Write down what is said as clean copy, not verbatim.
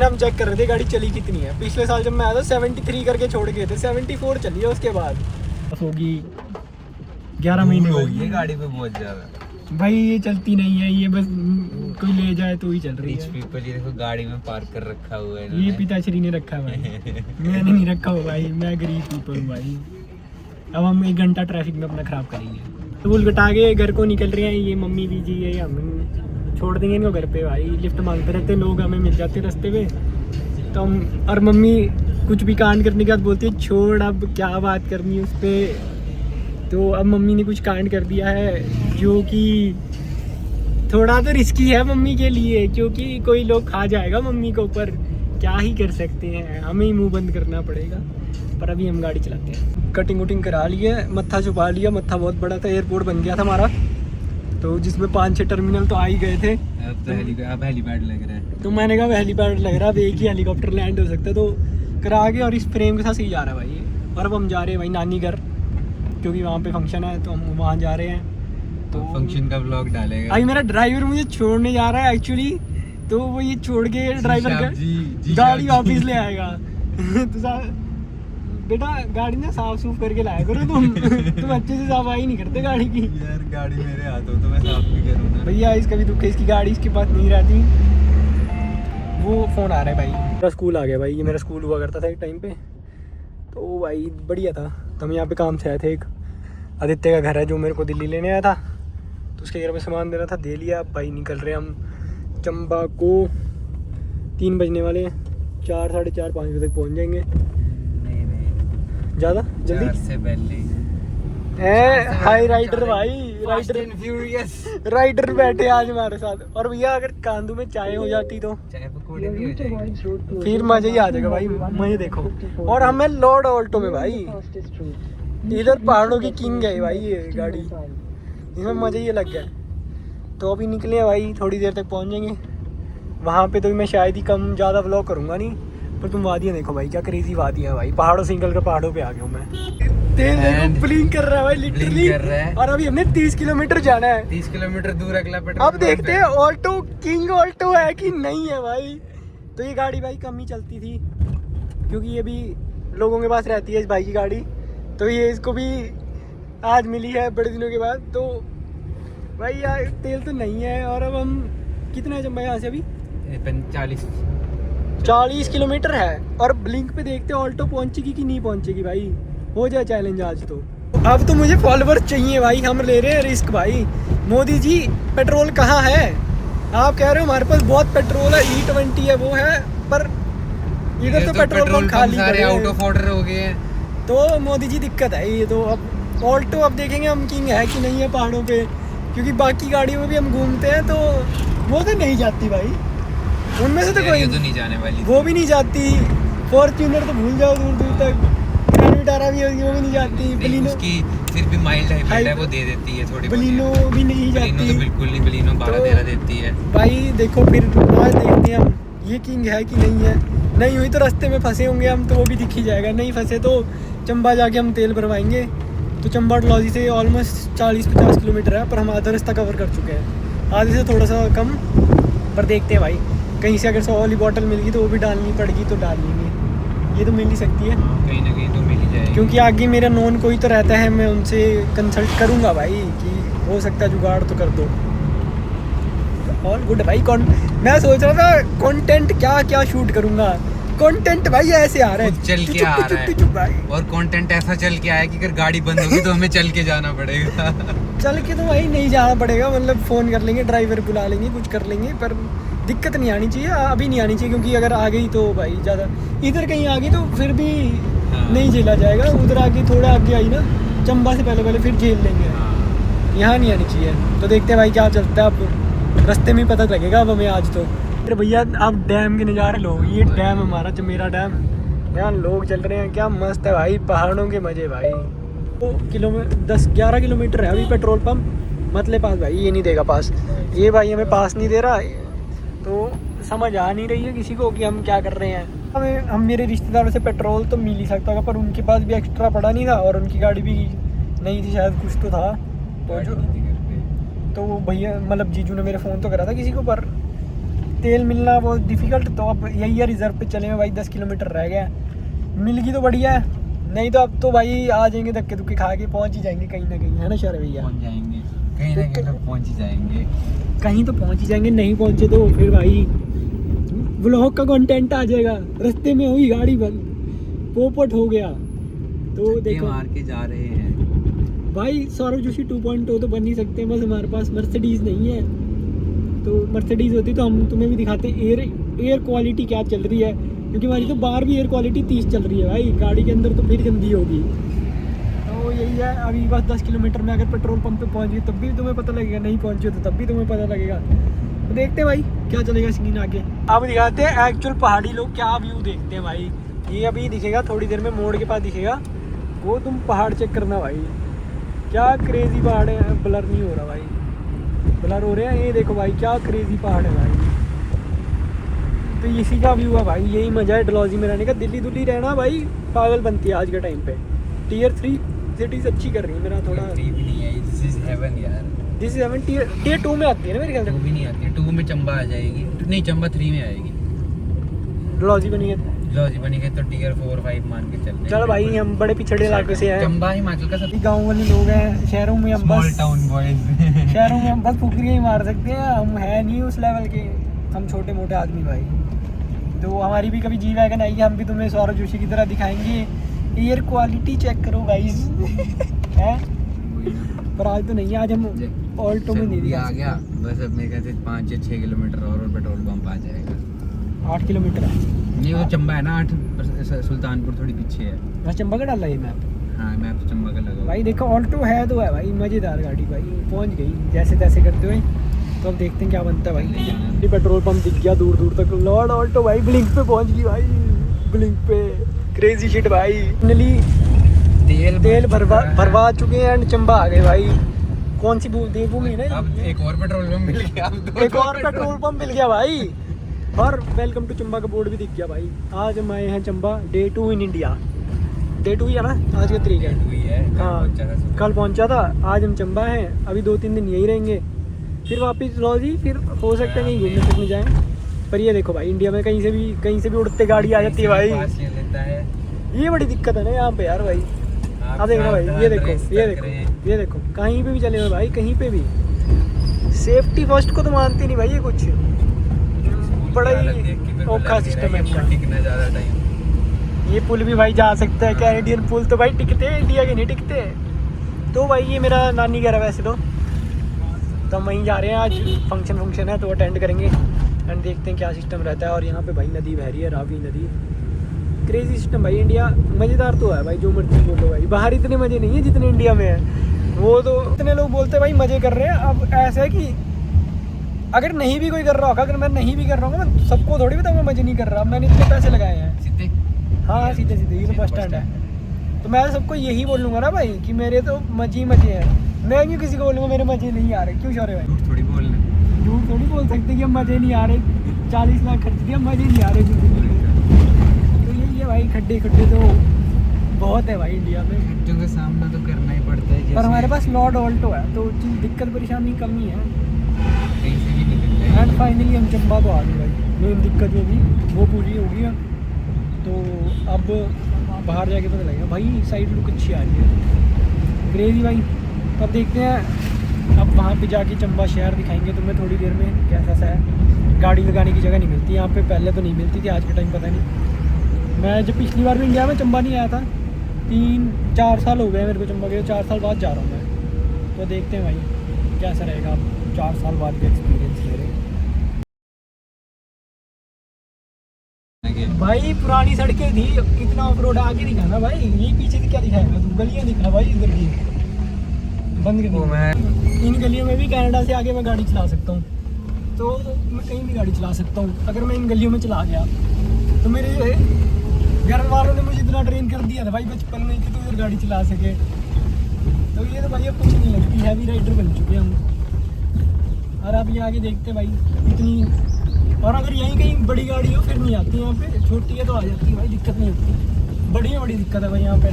हम चेक कर रहे थे गाड़ी चली कितनी है। पिछले साल जब मैं आया था 73 करके छोड़ गए थे, 74 चली है उसके बाद। होगी 11 महीने हो गई गाड़ी पे बहुत ज्यादा भाई। ये चलती नहीं है, ये बस कोई ले जाए तो ही चल रही रिच है। पीपल ये देखो गाड़ी में पार्क कर रखा हुआ है ये इन्होंने। पिताश्री ने रखा है भाई, मैंने नहीं रखा हुआ भाई, मैं गरीब पीपल हूँ भाई। अब हम 1 घंटा ट्रैफिक में अपना खराब करेंगे। तो बुल घटा के घर को निकल रहे हैं, ये मम्मी दीजिए, ये हम छोड़ देंगे इनको घर पे भाई। लिफ्ट मांगते रहते लोग, हमें मिल जाते रास्ते पे तो हम, और मम्मी कुछ भी कांड करने के बाद बोलती है छोड़, अब क्या बात करनी है उस पर। तो अब मम्मी ने कुछ कांड कर दिया है जो कि थोड़ा तो रिस्की है मम्मी के लिए, क्योंकि कोई लोग खा जाएगा मम्मी को, ऊपर क्या ही कर सकते हैं, हमें ही मुंह बंद करना पड़ेगा। पर अभी हम गाड़ी चलाते हैं। कटिंग वटिंग करा ली है, मत्था छुपा लिया, मत्था बहुत बड़ा था, एयरपोर्ट बन गया था हमारा, तो जिसमें 5-6 टर्मिनल तो आ ही गए थे। अब हेलीपैड लग रहा है। तो मैंने कहा हेलीपैड लग रहा है, अब एक ही हेलीकॉप्टर लैंड हो सकता है, तो करा के और इस फ्रेम के साथ सही जा रहा है भाई। और अब हम जा रहे हैं भाई नानी घर, क्योंकि वहाँ पे फंक्शन है, तो हम वहाँ जा रहे हैं। तो फंक्शन का व्लॉग डालेगा। भाई मेरा ड्राइवर मुझे छोड़ने जा रहा है एक्चुअली, तो वो ये छोड़ के ड्राइवर का गाड़ी वापस ले आएगा। तो बेटा गाड़ी ना साफ सूफ करके लाया करो तुम अच्छे से सफाई नहीं करते गाड़ी की। यार गाड़ी मेरे हाथों तो मैं साफ भी करूँ ना। भैया इसका भी दुख है, इसकी गाड़ी इसके पास नहीं रहती। वो फ़ोन आ रहा है भाई, मेरा स्कूल आ गया भाई। ये मेरा स्कूल हुआ करता था एक टाइम पे, तो भाई बढ़िया था। तो हम यहाँ पे काम से आए थे, एक आदित्य का घर है जो मेरे को दिल्ली लेने आया था, तो उसके घर में सामान देना था, दे लिया। अब भाई निकल रहे हैं हम चंबा को। 3 बजने वाले हैं, 4, साढ़े 4, 5 बजे तक पहुँच जाएंगे। ज़्यादा जल्दी 4 से पहले हाई राइडर भाई, राइडर फ्यूरियस राइडर बैठे आज हमारे साथ। और भैया अगर कांदू में चाय हो जाती तो चाय पकौड़े भी हो जाएंगे, फिर मजे ही आ जाएगा भाई, मजे देखो। और हमें लॉर्ड ऑल्टो में भाई, इधर पहाड़ों की किंग है भाई ये गाड़ी, इसमें मजा ही लग गया। तो अभी निकले हैं भाई, थोड़ी देर तक पहुंच जाएंगे वहाँ पे। तो मैं शायद ही कम ज़्यादा व्लॉग करूँगा नहीं, पर तुम वादियाँ देखो भाई, क्या क्रेजी वादियाँ भाई। पहाड़ों से निकल कर पहाड़ों पे आ गया हूँ मैं। तेल देखो ब्लिंक कर रहा है भाई लिटरली। और अभी हमने 30 किलोमीटर जाना है, 30 किलोमीटर दूर अगला पेट्रोल। अब देखते हैं ऑल्टो किंग ऑल्टो है कि नहीं है भाई। तो ये गाड़ी भाई कम ही चलती थी, क्योंकि ये भी लोगों के पास रहती है इस भाई की गाड़ी, तो ये इसको भी आज मिली है बड़े दिनों के बाद। तो भाई यार तेल तो नहीं है। और अब हम कितना है जब यहाँ से अभी 40 किलोमीटर है, और ब्लिंक पे देखते हैं ऑल्टो पहुंचेगी कि नहीं पहुंचेगी भाई। हो जाए चैलेंज आज तो। अब तो मुझे फॉलोवर्स चाहिए भाई, हम ले रहे हैं रिस्क भाई। मोदी जी पेट्रोल कहाँ है? आप कह रहे हो हमारे पास बहुत पेट्रोल है, E20 है वो है, पर इधर तो पेट्रोल पंप खाली सारे आउट ऑफ ऑर्डर हो गए हैं। तो मोदी जी दिक्कत है ये। तो अब ऑल्टो अब देखेंगे हम किंग है कि नहीं है पहाड़ों पे, क्योंकि बाकी गाड़ियों में भी हम घूमते हैं तो वो तो नहीं जाती भाई, उनमें से तो कोई तो नहीं जाने वाली, वो भी नहीं जाती। फॉर्च्यूनर तो भूल जाओ दूर दूर तक, Vitara भी होगी वो भी नहीं जाती। बलिनो उसकी फिर भी माइल्ड हाइब्रिड है, वो दे देती है थोड़ी। बलिनो भी नहीं जाती। बलिनो तो बिल्कुल नहीं, बलिनो 12-13 देती है भाई। देखो फिर आज देखते हैं हम ये किंग है कि नहीं है। नहीं हुई तो रास्ते में फंसे होंगे हम, तो वो भी दिख ही जाएगा। नहीं फंसे तो चंबा जाके हम तेल भरवाएंगे। तो चंबा डलहौजी से ऑलमोस्ट 40-50 किलोमीटर है, पर हम आधा रास्ता कवर कर चुके हैं, आधे से थोड़ा सा कम। पर देखते हैं भाई, कहीं से अगर 100 वाली बॉटल मिल गई तो वो भी डालनी पड़ेगी, तो डाल लेंगे। ये तो मिल ही सकती है, कहीं ना कहीं तो मिल ही जाएगी, क्योंकि आगे मेरा नॉन कोई तो रहता है, मैं उनसे कंसल्ट करूंगा भाई कि हो सकता है जुगाड़ तो कर दो। ऑल गुड भाई। मैं सोच रहा था कंटेंट क्या क्या शूट करूंगा। कंटेंट भाई ऐसे आ रहा है, चल के आ रहा है भाई। और कंटेंट ऐसा चल के आया कि अगर गाड़ी बंद होगी तो हमें चल के जाना पड़ेगा। चल के तो भाई नहीं जाना पड़ेगा, मतलब फ़ोन कर लेंगे, ड्राइवर बुला लेंगे, कुछ कर लेंगे, पर दिक्कत नहीं आनी चाहिए, अभी नहीं आनी चाहिए। क्योंकि अगर आ गई तो भाई ज़्यादा, इधर कहीं आ गई तो फिर भी नहीं झेला जाएगा। उधर आगे थोड़ा आगे आई ना, चंबा से पहले फिर झेल लेंगे, यहाँ नहीं आनी चाहिए। तो देखते हैं भाई क्या चलता है, अब रास्ते में पता लगेगा अब हमें आज तो। फिर भैया आप डैम के नज़ारे लो, ये डैम हमारा चमेरा डैम, यहाँ लोग चल रहे हैं, क्या मस्त है भाई, पहाड़ों के मज़े भाई। तो 10-11 किलोमीटर है अभी पेट्रोल पंप मतले पास भाई, ये नहीं देगा पास, ये भाई हमें पास नहीं दे रहा। तो समझ आ नहीं रही है किसी को कि हम क्या कर रहे हैं। हम मेरे रिश्तेदारों से पेट्रोल तो मिल ही सकता होगा, पर उनके पास भी एक्स्ट्रा पड़ा नहीं था, और उनकी गाड़ी भी नहीं थी शायद, कुछ तो था। तो जो तो वो भैया मतलब जीजू ने मेरे फ़ोन तो करा था किसी को, पर तेल मिलना बहुत डिफिकल्ट, तो अब यही है रिजर्व पे चले हुए भाई। 10 किलोमीटर रह गया, मिल गई तो बढ़िया है, नहीं तो अब तो भाई आ जाएंगे धक्के धुक्के खा के, पहुंच ही जाएंगे कहीं ना कहीं, है ना शर भैया? पहुंच जाएंगे कहीं ना कहीं, तो पहुंच ही जाएंगे। कहीं तो पहुंच ही जाएंगे, नहीं पहुंचे तो फिर भाई व्लॉग का कंटेंट आ जाएगा। रास्ते में हुई गाड़ी बंद, पोपट हो गया, तो धक्के देखो मार के जा रहे हैं भाई। सौरभ जोशी 2.0 तो बन ही सकते हैं, बस हमारे पास मर्सिडीज नहीं है। तो मर्सिडीज होती तो हम तुम्हें भी दिखाते एयर क्वालिटी क्या चल रही है, क्योंकि हमारी तो बाहर भी एयर क्वालिटी 30 चल रही है भाई, गाड़ी के अंदर तो फिर गंदी होगी। तो यही है, अभी बस 10 किलोमीटर में अगर पेट्रोल पंप पे पहुंच गई तब भी तुम्हें पता लगेगा, नहीं पहुंचे तो तब भी तुम्हें पता लगेगा। तो देखते हैं भाई क्या चलेगा सीन आगे। अब दिखाते हैं एक्चुअल पहाड़ी लोग क्या व्यू देखते हैं भाई। ये अभी दिखेगा थोड़ी देर में, मोड़ के पास दिखेगा, वो तुम पहाड़ चेक करना भाई, क्या क्रेजी पहाड़ है। ब्लर नहीं हो रहा भाई, ब्लर हो रहे हैं, ये देखो भाई क्या क्रेजी पहाड़ है भाई। तो इसी का व्यू है भाई, यही मजा है डलहौजी में रहने का। दिल्ली दुल्ली रहना भाई पागल बनती है आज के टाइम पे। टियर 3 सिटीज अच्छी कर रही है मेरा थोड़ा। भी नहीं है, दिस इज हेवन यार। दिस इज 7 टियर 2 में आती है ना मेरे ख्याल से। 2 भी नहीं आती है, 2 में चंबा आ जाएगी, नहीं चंबा 3 में आएगी। डलहौजी बनी है, लॉजी बनी गई तो टियर 4 5 मान के चलते। चलो भाई हम बड़े पिछड़े इलाके से हैं, चंबा हिमाचल का सबसे गाँव वाले लोग हैं। शहरों में हम स्मॉल बस टाउन बॉयज शहरों में हम बस फुकरियाँ ही मार सकते हैं, हम है नहीं उस लेवल के, हम छोटे मोटे आदमी भाई। तो हमारी भी कभी जी वैगन आएगी, हम भी तुम्हें सौरभ जोशी की तरह दिखाएंगे। एयर क्वालिटी चेक करो गाइस है, पर आज तो नहीं, आज हम ऑल्टो में नहीं आ गया बस। अब मेरे ख्याल से 5 या 6 किलोमीटर और पेट्रोल पंप आ जाएगा। 8 किलोमीटर है, नहीं वो चंबा है ना 8, सुल्तानपुर थोड़ी पीछे है। बस चंबा का डाला ये मैप हाँ मैप तो चंबा का लगा भाई। देखो ऑल्टो है तो है भाई, मज़ेदार गाड़ी भाई, पहुंच गई जैसे तैसे करते हुए। तो अब देखते हैं क्या बनता है भाई। ये पेट्रोल पंप दिख गया दूर दूर तक, लॉर्ड ऑल्टो भाई ब्लिंक पे पहुंच गई भाई, ब्लिंक पे क्रेजी शिट भाई। फाइनली तेल भरवा चुके हैं एंड चंबा आ गए भाई। कौन सी देवभूमि है ना, अब एक और पेट्रोल पंप मिल गया, अब एक और पेट्रोल पंप मिल गया भाई, और वेलकम टू चंबा का बोर्ड भी दिख गया भाई। आज हम आए हैं Chamba, day 2 in India. Day 2 ही है ना आज का तरीक है। हुई है, हाँ कल पहुंचा था, आज हम चंबा हैं, अभी 2-3 दिन यहीं रहेंगे, फिर वापस लॉजी, फिर हो सकता है कहीं घूमने फिरने जाएं। पर ये देखो भाई इंडिया में कहीं से भी उड़ते गाड़ी आ जाती है भाई, ये बड़ी दिक्कत है ना यहाँ पे यार भाई। हाँ देखना भाई, ये देखो कहीं पे भी चले हुए भाई, कहीं पे भी सेफ्टी फर्स्ट को तो मानते नहीं भाई, ये कुछ बड़ा ही औखा सिस्टम है इनका। ये पुल भी भाई जा सकता है, कैनेडियन पुल तो भाई टिकते हैं, इंडिया के नहीं टिकते। तो भाई ये मेरा नानी घर है वैसे तो हम वहीं जा रहे हैं, आज फंक्शन है तो अटेंड करेंगे एंड देखते हैं क्या सिस्टम रहता है। और यहाँ पे भाई नदी बह रही है, रावी नदी, क्रेजी सिस्टम भाई। इंडिया मज़ेदार तो है भाई, जो मर्जी बोलो भाई, बाहर इतने मज़े नहीं है जितने इंडिया में है। वो तो इतने लोग बोलते हैं भाई मज़े कर रहे हैं। अब ऐसा है कि अगर नहीं भी कोई कर रहा होगा, अगर मैं नहीं भी कर रहा हूँ, मैं सबको थोड़ी बताऊँगा मज़े नहीं कर रहा, मैंने इतने पैसे लगाए हैं सीधे। हाँ सीधे ये तो बस स्टैंड है, तो मैं सबको यही बोलूँगा ना भाई कि मेरे तो मज़े ही मज़े हैं। मैं क्यों किसी को बोलूँगा मेरे मज़े नहीं आ रहे, क्यों शौर्य भाई? झूठ थोड़ी बोल सकते कि हम मज़े नहीं आ रहे, 40 लाख खर्च दिया, मज़े नहीं आ रहे जिंदगी में। तो यही है भाई, खड्डे तो बहुत है भाई इंडिया में, खड्डों का सामना तो करना ही पड़ता है। पर हमारे पास लॉर्ड ऑल्टो है तो दिक्कत परेशानी कम ही है। कहीं से भी निकल एंड फाइनली हम चंबा तो आ गए भाई, मेन दिक्कत जो थी वो पूरी हो गई है। तो अब बाहर जाके पता लगेगा भाई, साइड लुक अच्छी आ रही है, क्रेजी भाई। तो अब देखते हैं, अब वहाँ पे जाके चंबा शहर दिखाएंगे तुम्हें थोड़ी देर में कैसा सा है। गाड़ी लगाने की जगह नहीं मिलती यहाँ पे, पहले तो नहीं मिलती थी, आज के टाइम पता नहीं। मैं जब पिछली बार भी इंडिया में चंबा नहीं आया था, 3-4 साल हो गए मेरे को चंबा गए, 4 साल बाद जा रहा हूँ मैं। तो देखते हैं भाई कैसा रहेगा, 4 साल बाद का एक्सपीरियंस ले रहे हैं भाई। पुरानी सड़कें थी, इतना ऑफ रोड आगे दिखाना भाई, ये पीछे से क्या दिखाएगा तू, गलियाँ दिखा भाई इधर की बंद कर दी। इन गलियों में भी कनाडा से आगे मैं गाड़ी चला सकता हूँ, तो मैं कहीं भी गाड़ी चला सकता हूँ। अगर मैं इन गलियों में चला गया तो मेरे घर वालों ने मुझे इतना ट्रेन कर दिया था भाई बचपन में कि तू इधर गाड़ी चला सके। तो ये तो भाई अब कुछ नहीं लगती, हैवी राइडर बन चुके हैं हम। और अब ये आगे देखते भाई इतनी, और अगर यहीं कहीं बड़ी गाड़ी हो फिर नहीं आती यहाँ पे, छोटी है तो आ जाती है भाई, दिक्कत नहीं होती। बड़ी दिक्कत है भाई यहाँ पे।